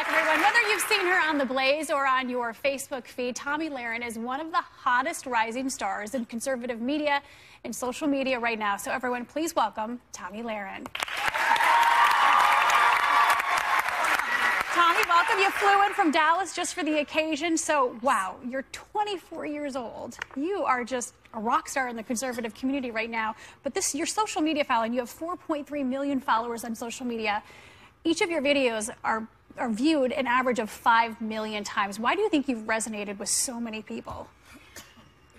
back, everyone. Whether you've seen her on The Blaze or on your Facebook feed, Tomi Lahren is one of the hottest rising stars in conservative media and social media right now. So everyone, please welcome Tomi Lahren. Tomi, welcome. You flew in from Dallas just for the occasion. So, wow, you're 24 years old. You are just a rock star in the conservative community right now. But your social media following, you have 4.3 million followers on social media. Each of your videos are viewed an average of 5 million times. Why do you think you've resonated with so many people?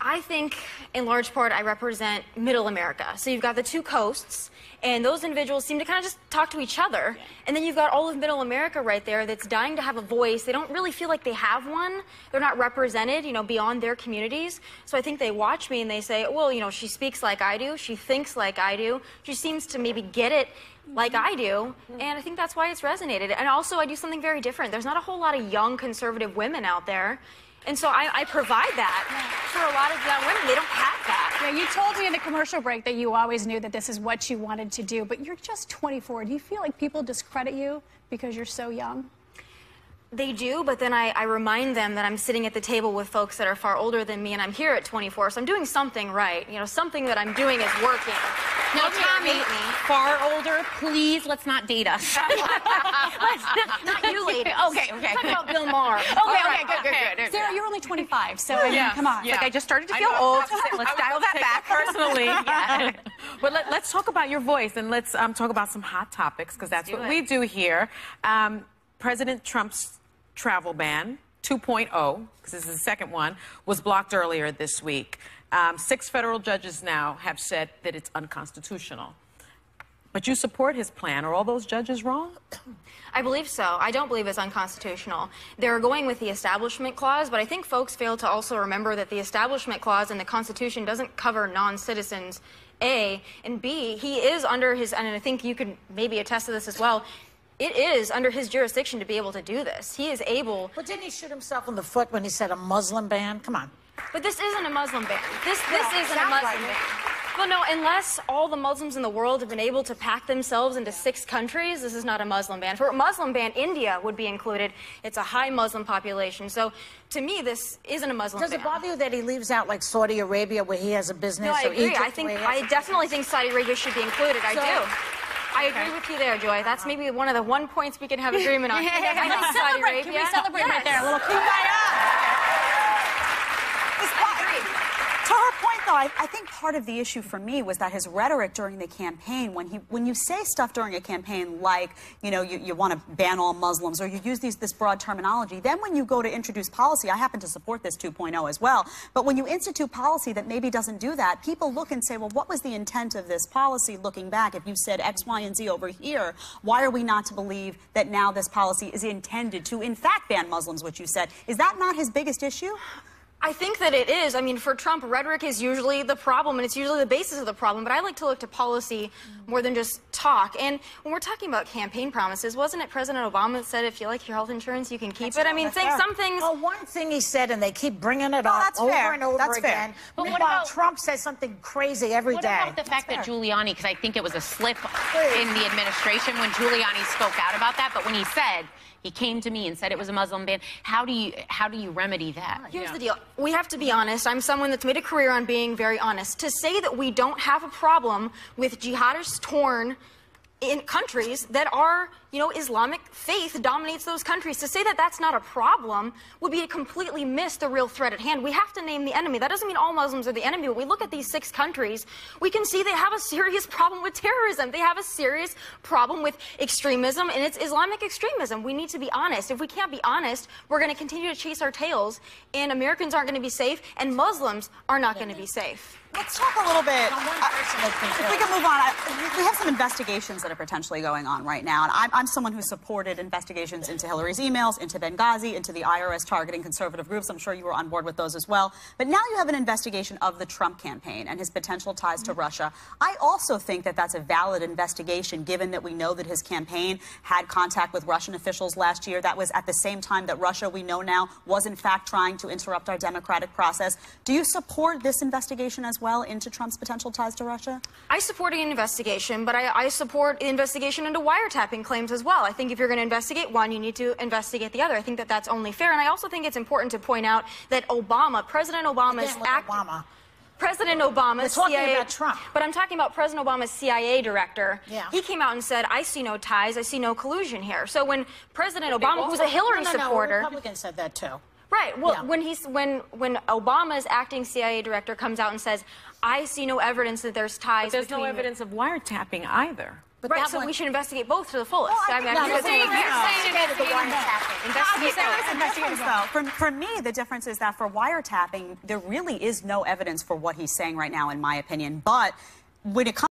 I think, in large part, I represent middle America. So you've got the two coasts, and those individuals seem to kind of just talk to each other. Yeah. And then you've got all of middle America right there that's dying to have a voice. They don't really feel like they have one. They're not represented, beyond their communities. So I think they watch me and they say, well, she speaks like I do. She thinks like I do. She seems to maybe get it like I do, and I think that's why it's resonated. And also, I do something very different. There's not a whole lot of young conservative women out there, and so I provide that for a lot of young women. They don't have that. Yeah, you told me in the commercial break that you always knew that this is what you wanted to do, but you're just 24. Do you feel like people discredit you because you're so young? They do, but then I remind them that I'm sitting at the table with folks that are far older than me, and I'm here at 24, so I'm doing something right. Something that I'm doing is working. No, Tomi, far older, please, let's not date us. Not you, ladies. Okay. Talk about Bill Maher. Okay, good. Sarah, you're only 25, so I mean, come on. Yeah. Like I just started to feel old. Let's dial that back. Personally, yeah. But let's talk about your voice, and let's talk about some hot topics, because that's what we do here. President Trump's travel ban 2.0, because this is the second one, was blocked earlier this week. 6 federal judges now have said that it's unconstitutional. But you support his plan. Are all those judges wrong? I believe so. I don't believe it's unconstitutional. They're going with the Establishment Clause, but I think folks fail to also remember that the Establishment Clause in the Constitution doesn't cover non-citizens, A, and B, he is under his, and I think you could maybe attest to this as well, it is under his jurisdiction to be able to do this. He is able... But didn't he shoot himself in the foot when he said a Muslim ban? Come on. But this isn't a Muslim ban. This isn't a Muslim ban. Well, no, unless all the Muslims in the world have been able to pack themselves into 6 countries, this is not a Muslim ban. For a Muslim ban, India would be included. It's a high Muslim population. So, to me, this isn't a Muslim ban. Does it bother you that he leaves out, like, Saudi Arabia, where he has a business? No, I agree. Egypt, I definitely think Saudi Arabia should be included. I do. I agree with you there, Joy. That's maybe one of the points we can have agreement on. I think Saudi Arabia. Can we celebrate right there? A little kumbaya. To her point, though, I think part of the issue for me was that his rhetoric during the campaign, when you say stuff during a campaign like, you want to ban all Muslims, or you use this broad terminology, then when you go to introduce policy, I happen to support this 2.0 as well, but when you institute policy that maybe doesn't do that, people look and say, well, what was the intent of this policy looking back? If you said X, Y, and Z over here, why are we not to believe that now this policy is intended to, in fact, ban Muslims, which you said? Is that not his biggest issue? I think that it is. I mean, for Trump, rhetoric is usually the problem, and it's usually the basis of the problem. But I like to look to policy more than just talk. And when we're talking about campaign promises, wasn't it President Obama that said, if you like your health insurance, you can keep it? I mean, some things... Well, one thing he said, and they keep bringing it up over and over again. But what about Trump says something crazy every day? What about the fact that Giuliani, because I think it was a slip in the administration when Giuliani spoke out about that, but when he said... He came to me and said it was a Muslim ban. How do you remedy that? Here's the deal. We have to be honest. I'm someone that's made a career on being very honest. To say that we don't have a problem with jihadists torn in countries that are, Islamic faith dominates those countries. To say that that's not a problem would be to completely miss the real threat at hand. We have to name the enemy. That doesn't mean all Muslims are the enemy. When we look at these 6 countries, we can see they have a serious problem with terrorism. They have a serious problem with extremism, and it's Islamic extremism. We need to be honest. If we can't be honest, we're going to continue to chase our tails, and Americans aren't going to be safe, and Muslims are not going to be safe. Let's talk a little bit. If we can move on, we have some investigations that are potentially going on right now. And I'm someone who supported investigations into Hillary's emails, into Benghazi, into the IRS targeting conservative groups. I'm sure you were on board with those as well. But now you have an investigation of the Trump campaign and his potential ties to Russia. I also think that that's a valid investigation, given that we know that his campaign had contact with Russian officials last year. That was at the same time that Russia, we know now, was in fact trying to interrupt our democratic process. Do you support this investigation as well? well into Trump's potential ties to Russia? I support an investigation, but I support the investigation into wiretapping claims as well. I think if you're going to investigate one, you need to investigate the other. I think that that's only fair. And I also think it's important to point out that President Obama's President Obama's CIA, about Trump. But I'm talking about President Obama's CIA director. Yeah. He came out and said, I see no ties, I see no collusion here. So when President Obama, who's a Hillary supporter... Republicans said that too. Right. Well, when Obama's acting CIA director comes out and says, I see no evidence that there's ties But there's no evidence of wiretapping either. But right, so we should investigate both to the fullest. For me, the difference is that for wiretapping, there really is no evidence for what he's saying right now, in my opinion. But when it comes